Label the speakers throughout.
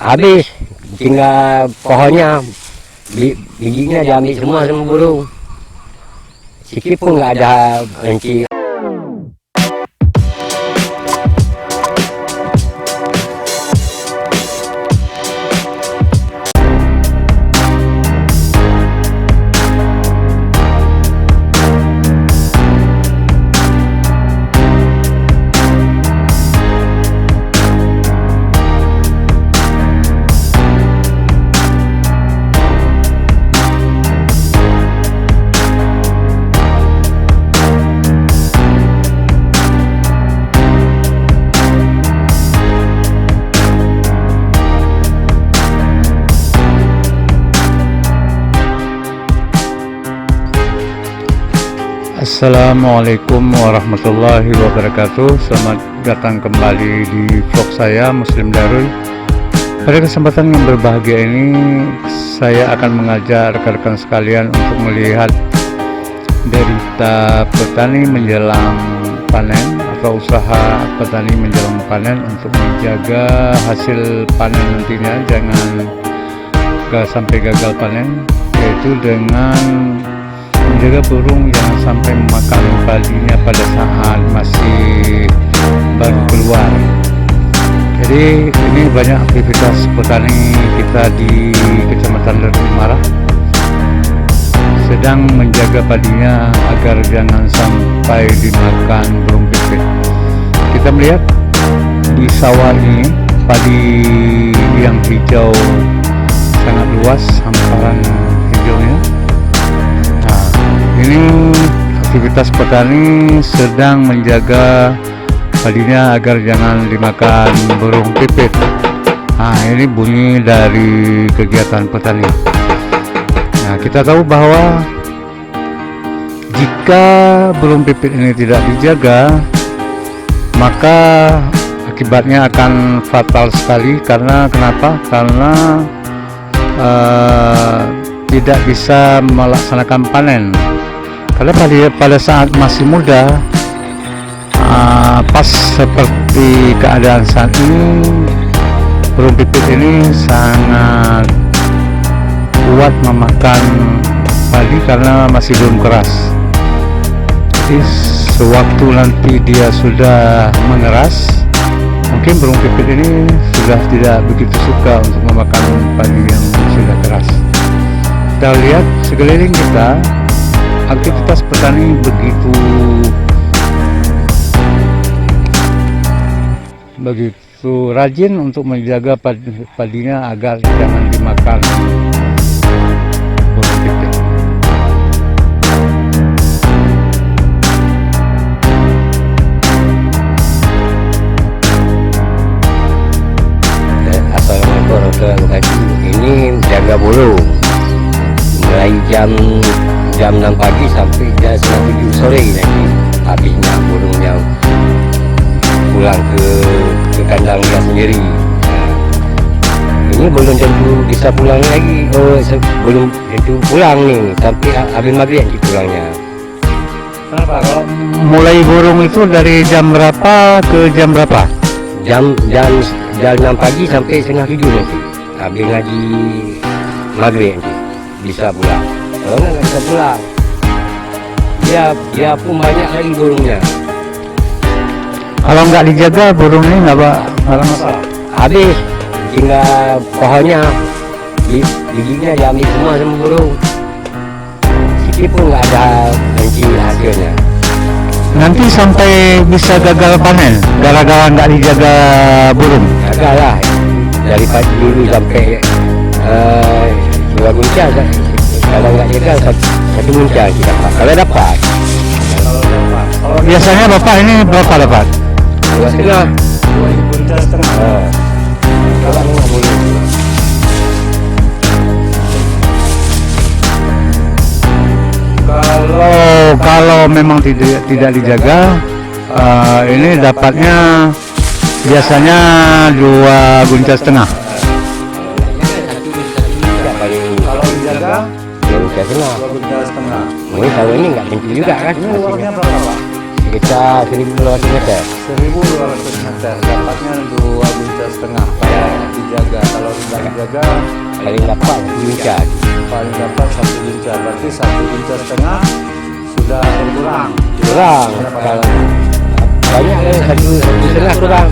Speaker 1: habis, tinggal pohonnya, bijinya diambil semua sama burung. Sikit pun nggak ada henti.
Speaker 2: Assalamualaikum warahmatullahi wabarakatuh. Selamat datang kembali di vlog saya Muslim Darul. Pada kesempatan yang berbahagia ini, saya akan mengajak rekan-rekan sekalian untuk melihat derita petani menjelang panen atau usaha petani menjelang panen untuk menjaga hasil panen nantinya jangan sampai gagal panen, yaitu dengan menjaga burung jangan sampai memakan padinya pada saat masih baru keluar. Jadi ini banyak aktivitas petani kita di Kecamatan Lertimara sedang menjaga padinya agar jangan sampai dimakan burung pipit. Kita melihat di sawah ini padi yang hijau sangat luas, hamparan hijaunya. Ini aktivitas petani sedang menjaga padinya agar jangan dimakan burung pipit. Nah, ini bunyi dari kegiatan petani. Nah, kita tahu bahwa jika burung pipit ini tidak dijaga, maka akibatnya akan fatal sekali. Karena kenapa? Karena tidak bisa melaksanakan panen. Karena pada saat masih muda, pas seperti keadaan saat ini, burung pipit ini sangat kuat memakan padi karena masih belum keras. Jadi sewaktu nanti dia sudah mengeras, mungkin burung pipit ini sudah tidak begitu suka untuk memakan padi yang sudah keras. Kita lihat sekeliling kita, aktivitas petani begitu rajin untuk menjaga padinya agar jangan dimakan burung pipit.
Speaker 1: Assalamualaikum warahmatullahi wabarakatuh. Ini jaga burung mulai jam 6 pagi sampai jam 7 sore nanti habisnya burungnya pulang ke kandang dia sendiri. Ini belum tentu bisa pulang lagi. Belum tentu pulang nih sampai habis maghrib nanti pulangnya.
Speaker 2: Kenapa? Kalau mulai burung itu dari jam berapa ke jam berapa?
Speaker 1: Jam 6 pagi sampai setengah 7 nanti habis ngaji maghrib nanti bisa pulang. Kalau nggak bisa pulang, dia pun banyak lagi burungnya.
Speaker 2: Kalau nggak dijaga burung ini nggak masalah.
Speaker 1: Habis, tinggal pohonnya, bijinya diambil semua sama burung. Sikit pun nggak ada henti hasilnya.
Speaker 2: Nanti sampai bisa gagal panen gara-gara nggak dijaga burung.
Speaker 1: Gagal lah, dari pagi dulu sampai 2 bulan. Kalau nggak jaga 1 muncang kita dapat. Kalau dapat.
Speaker 2: Biasanya Bapak ini berapa dapat?
Speaker 1: 2,5.
Speaker 2: 2 buncah setengah. Kalau memang tidak dijaga, ini dapatnya biasanya 2 buncah setengah. Kalau dijaga
Speaker 1: Buncah setengah. Ini kalau ini nggak tentu juga kan.
Speaker 2: Luarnya berapa Pak?
Speaker 1: Sekitar 1.200 meter.
Speaker 2: 1.200 meter, dapatnya 2 buncah setengah. Kalau dijaga, kalau dan jaga
Speaker 1: paling dapat lincah.
Speaker 2: paling dapat 1 inca, berarti 1,5 inca sudah berkurang.
Speaker 1: Kurang kalau banyak kan 1,5 kurang.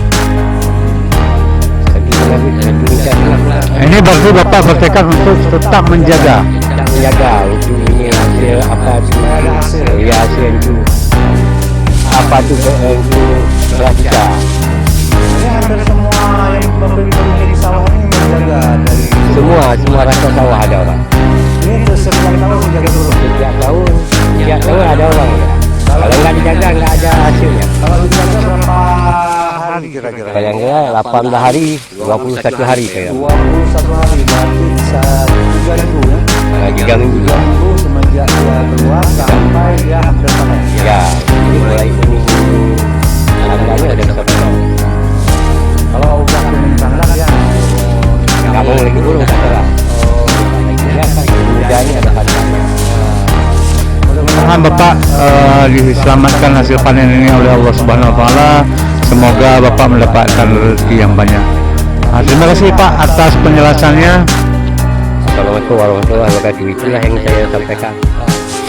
Speaker 1: 1,5 lincah kurang.
Speaker 2: Ini berarti Bapak bertekad untuk tetap menjaga.
Speaker 1: Tak menjaga untuk ini hasil apa tu ya hasil itu apa tu itu raja.
Speaker 2: Ini hampir semua yang bekerja di sawah ini menjaga dari
Speaker 1: Semua rasa sawah ada orang.
Speaker 2: ini setiap tahun menjaga burung.
Speaker 1: Setiap tahun ada orang. Kalau nggak dijaga nggak ada hasilnya.
Speaker 2: Kalau dijaga berapa hari kira-kira?
Speaker 1: Kira-kira 18 hari, 21 hari saya.
Speaker 2: 21 hari berarti bisa 3 minggu ya.
Speaker 1: 3 minggu.
Speaker 2: 3 minggu semenjak dia keluar sampai dia hampir panen.
Speaker 1: Ya, ini mulai kuning. Tandanya ada satu.
Speaker 2: Kalau udah kuning tanda dia
Speaker 1: Nggak mau lagi burung kata lah. Ya kan, mudanya ada tandanya.
Speaker 2: mudah-mudahan Bapak diselamatkan hasil panen ini oleh Allah Subhanahu Wa Taala. Semoga Bapak mendapatkan rezeki yang banyak. Terima kasih Pak atas penjelasannya.
Speaker 1: Assalamualaikum warahmatullahi wabarakatuh. Itulah yang saya sampaikan.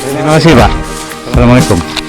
Speaker 2: Terima kasih Pak. Assalamualaikum.